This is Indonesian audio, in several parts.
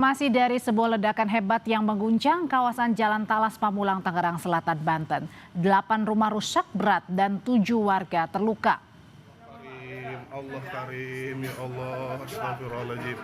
Masih dari sebuah ledakan hebat yang mengguncang kawasan Jalan Talas Pamulang, Tangerang Selatan, Banten. 8 rumah rusak berat dan 7 warga terluka. Karim, Allah Karim, ya Allah, astagfirullahaladzim.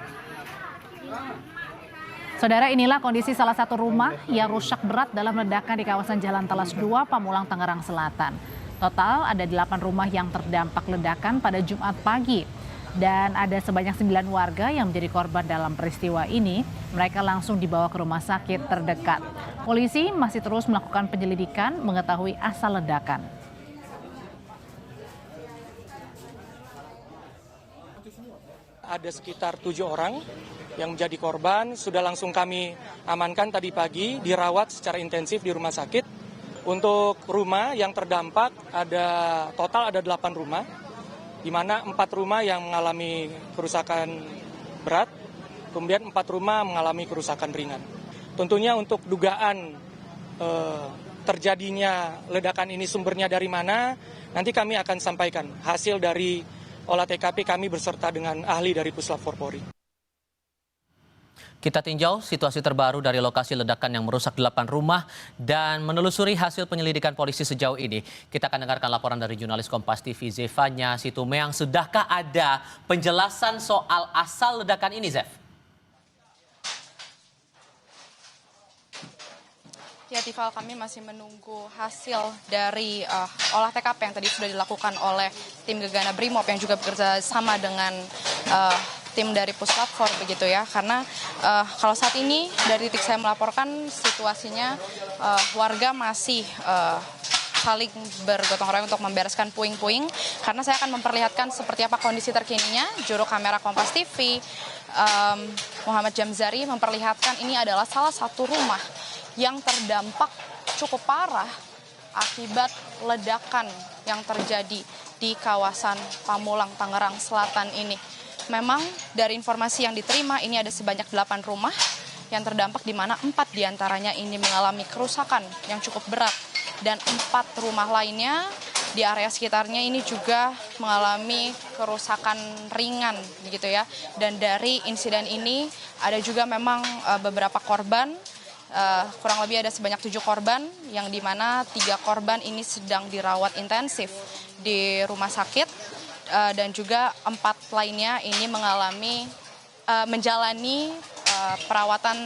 Saudara, inilah kondisi salah satu rumah yang rusak berat dalam ledakan di kawasan Jalan Talas 2, Pamulang, Tangerang Selatan. Total ada 8 rumah yang terdampak ledakan pada Jumat pagi. Dan ada sebanyak 9 warga yang menjadi korban dalam peristiwa ini. Mereka langsung dibawa ke rumah sakit terdekat. Polisi masih terus melakukan penyelidikan mengetahui asal ledakan. Ada sekitar 7 orang yang menjadi korban, sudah langsung kami amankan tadi pagi, dirawat secara intensif di rumah sakit. Untuk rumah yang terdampak total ada 8 rumah, di mana 4 rumah yang mengalami kerusakan berat, kemudian 4 rumah mengalami kerusakan ringan. Tentunya untuk dugaan terjadinya ledakan ini sumbernya dari mana, nanti kami akan sampaikan hasil dari olah TKP kami beserta dengan ahli dari Puslap 4 Polri. Kita tinjau situasi terbaru dari lokasi ledakan yang merusak 8 rumah dan menelusuri hasil penyelidikan polisi sejauh ini. Kita akan dengarkan laporan dari jurnalis Kompas TV Zefanya Situmeang. Sudahkah ada penjelasan soal asal ledakan ini, Zef? Ya, Tifal, kami masih menunggu hasil dari olah TKP yang tadi sudah dilakukan oleh tim Gegana Brimob yang juga bekerja sama dengan tim dari Puslap 4 begitu ya. Karena kalau saat ini dari titik saya melaporkan situasinya warga masih saling bergotong royong untuk membereskan puing-puing. Karena saya akan memperlihatkan seperti apa kondisi terkininya. Juru kamera Kompas TV Muhammad Jamzari memperlihatkan ini adalah salah satu rumah yang terdampak cukup parah akibat ledakan yang terjadi di kawasan Pamulang, Tangerang Selatan ini. Memang dari informasi yang diterima ini ada sebanyak 8 rumah yang terdampak, di mana 4 diantaranya ini mengalami kerusakan yang cukup berat dan 4 rumah lainnya di area sekitarnya ini juga mengalami kerusakan ringan gitu ya. Dan dari insiden ini ada juga memang beberapa korban. Kurang lebih ada sebanyak 7 korban yang dimana 3 korban ini sedang dirawat intensif di rumah sakit dan juga 4 lainnya ini menjalani perawatan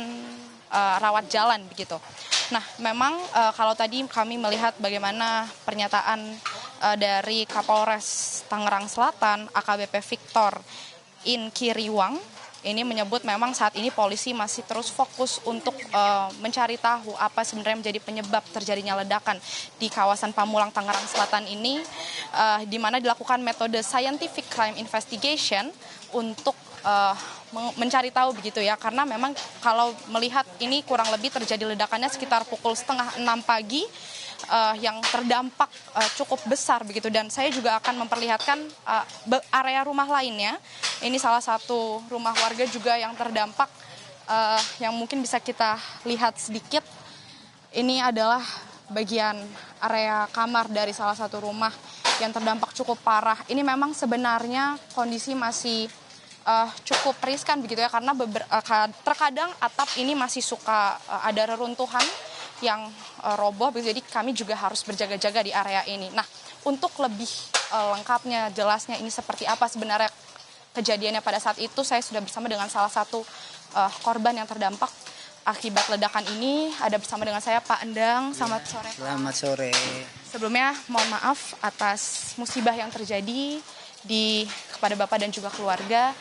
rawat jalan begitu. Nah, memang kalau tadi kami melihat bagaimana pernyataan dari Kapolres Tangerang Selatan AKBP Victor Inkiriwang, ini menyebut memang saat ini polisi masih terus fokus untuk mencari tahu apa sebenarnya menjadi penyebab terjadinya ledakan di kawasan Pamulang, Tangerang Selatan ini, di mana dilakukan metode scientific crime investigation untuk mencari tahu begitu ya. Karena memang kalau melihat ini kurang lebih terjadi ledakannya sekitar pukul 5:30 pagi, yang terdampak cukup besar begitu. Dan saya juga akan memperlihatkan area rumah lainnya. Ini salah satu rumah warga juga yang terdampak yang mungkin bisa kita lihat sedikit. Ini adalah bagian area kamar dari salah satu rumah yang terdampak cukup parah. Ini memang sebenarnya kondisi masih cukup riskan begitu ya, karena terkadang atap ini masih suka ada reruntuhan yang roboh, jadi kami juga harus berjaga-jaga di area ini. Nah, untuk lebih lengkapnya, jelasnya ini seperti apa sebenarnya kejadiannya pada saat itu, saya sudah bersama dengan salah satu korban yang terdampak akibat ledakan ini. Ada bersama dengan saya Pak Endang. Selamat sore. Selamat sore. Sebelumnya mohon maaf atas musibah yang terjadi kepada Bapak dan juga keluarga.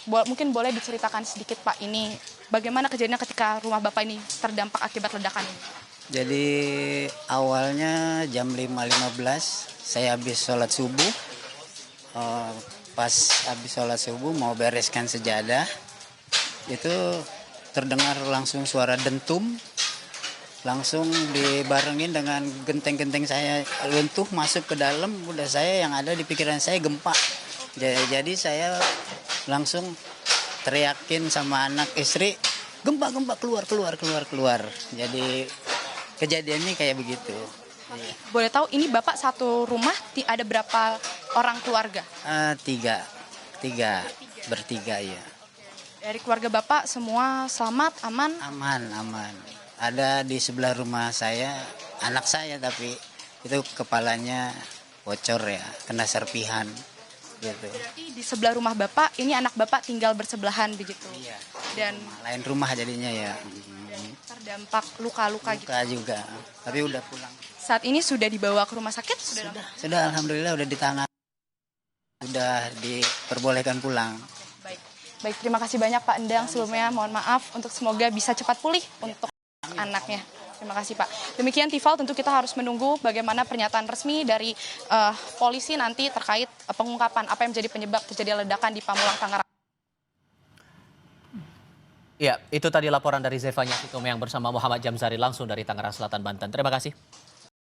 Mungkin boleh diceritakan sedikit Pak, ini bagaimana kejadiannya ketika rumah Bapak ini terdampak akibat ledakan ini? Jadi awalnya jam 5.15 saya habis sholat subuh. Pas habis sholat subuh mau bereskan sejadah, itu terdengar langsung suara dentum. Langsung dibarengin dengan genteng-genteng saya runtuh masuk ke dalam. Udah saya yang ada di pikiran saya gempa. Jadi saya langsung teriakin sama anak istri, gempa keluar. Jadi kejadiannya kayak begitu. Boleh tahu ini Bapak satu rumah ada berapa orang keluarga? Tiga, bertiga ya. Dari keluarga Bapak semua selamat, aman? Aman, aman. Ada di sebelah rumah saya, anak saya tapi itu kepalanya bocor ya, kena serpihan gitu. Berarti di sebelah rumah Bapak, ini anak Bapak tinggal bersebelahan begitu? Iya. Dan Lain rumah jadinya ya. terdampak luka-luka gitu? Luka juga, tapi udah pulang. Saat ini sudah dibawa ke rumah sakit? Sudah alhamdulillah udah ditangani. Sudah diperbolehkan pulang. Baik. Baik, terima kasih banyak Pak Endang. Sebelumnya mohon maaf untuk semoga bisa cepat pulih untuk anaknya. Terima kasih Pak. Demikian Tifal, tentu kita harus menunggu bagaimana pernyataan resmi dari polisi nanti terkait pengungkapan apa yang menjadi penyebab terjadi ledakan di Pamulang Tangerang. Ya, itu tadi laporan dari Zevanya Situmeng bersama Muhammad Jamzari langsung dari Tangerang Selatan, Banten. Terima kasih.